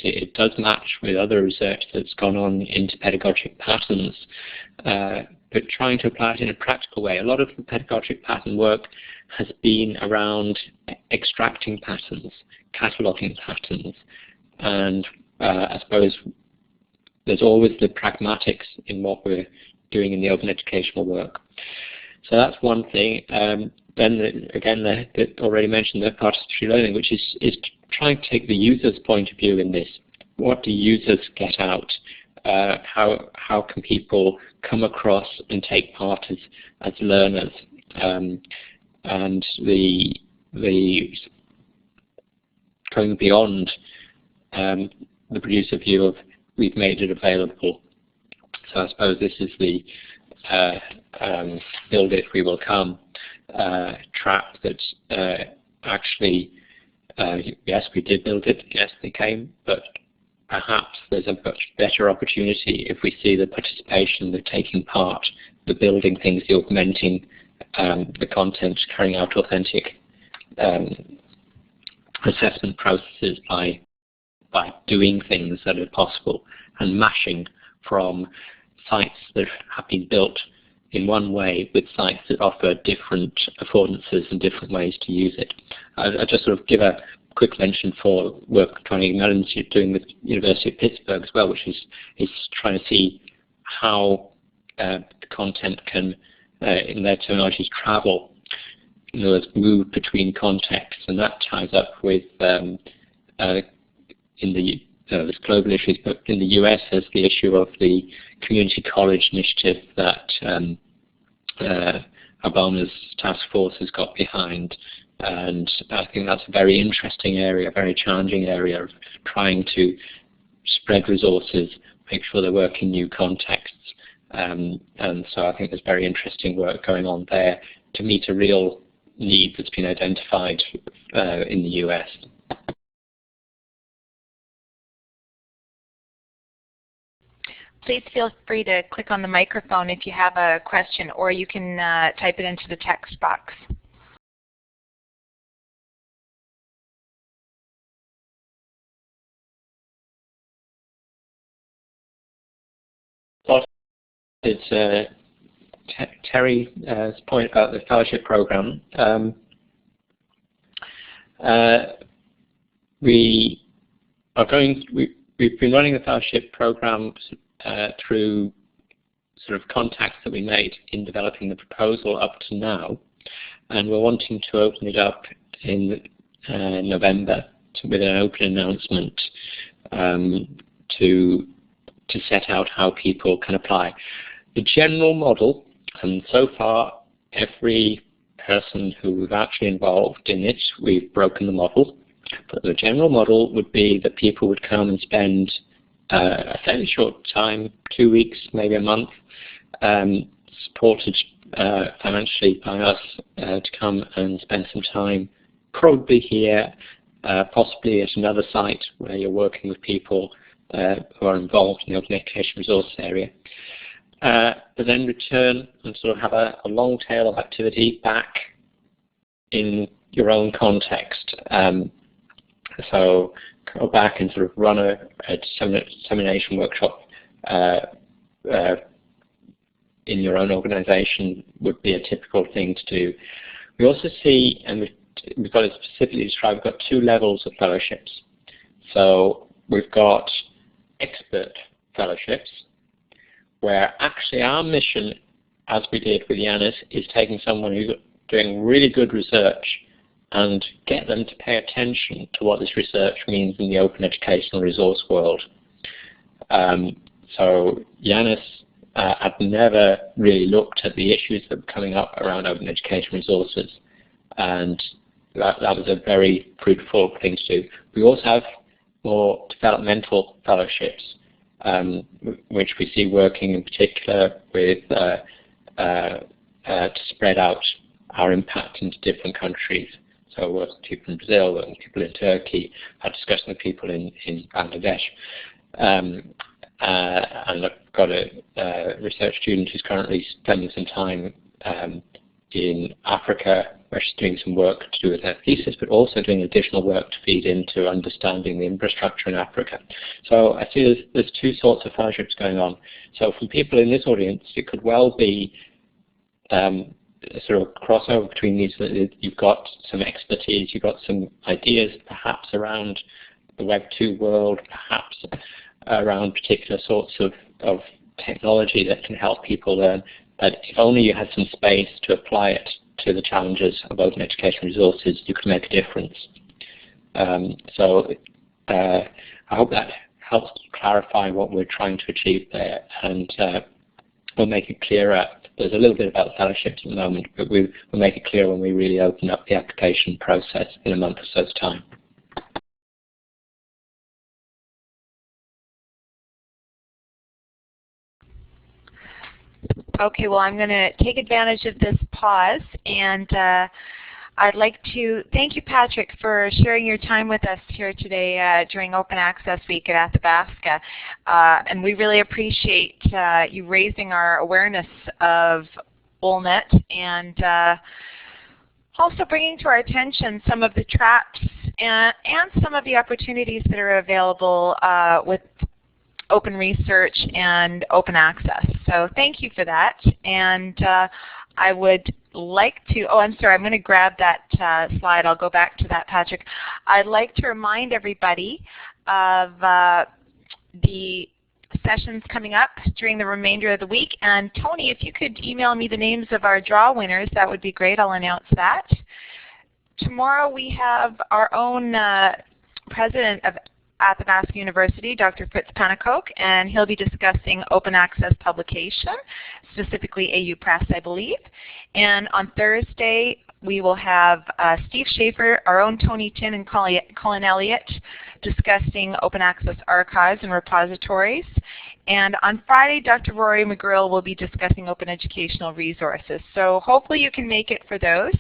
it does match with other research that's gone on into pedagogic patterns, but trying to apply it in a practical way. A lot of the pedagogic pattern work has been around extracting patterns, cataloging patterns, and I suppose there's always the pragmatics in what we're doing in the open educational work. So that's one thing. Then again, the already mentioned the participatory learning, which is trying to take the user's point of view in this. What do users get out? How can people come across and take part as learners? And the going beyond the producer view of we've made it available. So I suppose this is the build it, we will come trap that actually, yes, we did build it, yes, they came, but perhaps there's a much better opportunity if we see the participation, the taking part, the building things, the augmenting the content, carrying out authentic assessment processes by doing things that are possible and mashing from sites that have been built in one way with sites that offer different affordances and different ways to use it. I'll just sort of give a quick mention for work Tony Mellon's doing with University of Pittsburgh as well, which is trying to see how the content can, in their terminology, travel, in other words, move between contexts, and that ties up with in the there's global issues, but in the US there's the issue of the community college initiative that Obama's task force has got behind, and I think that's a very interesting area, a very challenging area of trying to spread resources, make sure they work in new contexts, and so I think there's very interesting work going on there to meet a real need that's been identified in the US. Please feel free to click on the microphone if you have a question, or you can type it into the text box. It's Terry's point about the fellowship program. We've been running the fellowship program through sort of contacts that we made in developing the proposal up to now, and we're wanting to open it up in November with an open announcement to set out how people can apply. The general model, and so far every person who's actually involved in it, we've broken the model, but the general model would be that people would come and spend a fairly short time, 2 weeks, maybe a month, supported financially by us to come and spend some time, probably here, possibly at another site where you're working with people who are involved in the open education resource area. But then return and sort of have a long tail of activity back in your own context. So go back and sort of run a dissemination workshop in your own organization would be a typical thing to do. We also see, and we've got it specifically described, we've got 2 levels of fellowships. So we've got expert fellowships, where actually our mission, as we did with Yanis, is taking someone who's doing really good research and get them to pay attention to what this research means in the open educational resource world. So Yanis had never really looked at the issues that were coming up around open education resources, and that was a very fruitful thing to do. We also have more developmental fellowships, which we see working in particular with to spread out our impact into different countries. So work with people in Brazil and people in Turkey, had discussion with people in Bangladesh. And I've got a research student who's currently spending some time in Africa, where she's doing some work to do with her thesis, but also doing additional work to feed into understanding the infrastructure in Africa. So I see there's two sorts of fellowships going on. So for people in this audience, it could well be a sort of crossover between these. You've got some expertise, you've got some ideas perhaps around the Web 2 world, perhaps around particular sorts of technology that can help people learn. But if only you had some space to apply it to the challenges of open education resources, you could make a difference. So I hope that helps clarify what we're trying to achieve there, and we'll make it clearer. There's a little bit about fellowships at the moment, but we'll make it clear when we really open up the application process in a month or so's time. Okay, well, I'm going to take advantage of this pause, and I'd like to thank you, Patrick, for sharing your time with us here today during Open Access Week at Athabasca. And we really appreciate you raising our awareness of OLNet and also bringing to our attention some of the traps and some of the opportunities that are available with open research and open access. So thank you for that. And I would like to, I'm sorry, I'm going to grab that slide. I'll go back to that, Patrick. I'd like to remind everybody of the sessions coming up during the remainder of the week. And Tony, if you could email me the names of our draw winners, that would be great. I'll announce that. Tomorrow we have our own president of Athabasca University, Dr. Fritz Panicoke, and he'll be discussing open access publication, specifically AU Press, I believe. And on Thursday, we will have Steve Schaefer, our own Tony Tin, and Colin Elliott discussing open access archives and repositories. And on Friday, Dr. Rory McGrill will be discussing open educational resources. So hopefully you can make it for those.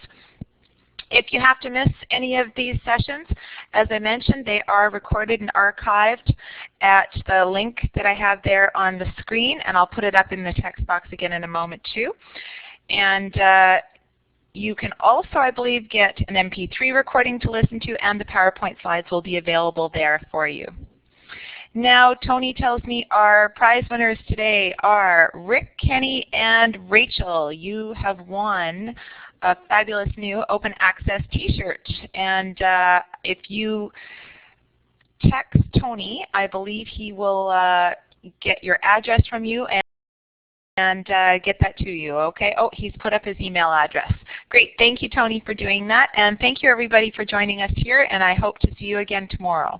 If you have to miss any of these sessions, as I mentioned, they are recorded and archived at the link that I have there on the screen, and I'll put it up in the text box again in a moment too. And you can also, I believe, get an MP3 recording to listen to, and the PowerPoint slides will be available there for you. Now, Tony tells me our prize winners today are Rick, Kenny, and Rachel. You have won a fabulous new open access t-shirt. And if you text Tony, I believe he will get your address from you and get that to you, okay? Oh, he's put up his email address. Great, thank you, Tony, for doing that. And thank you, everybody, for joining us here, and I hope to see you again tomorrow.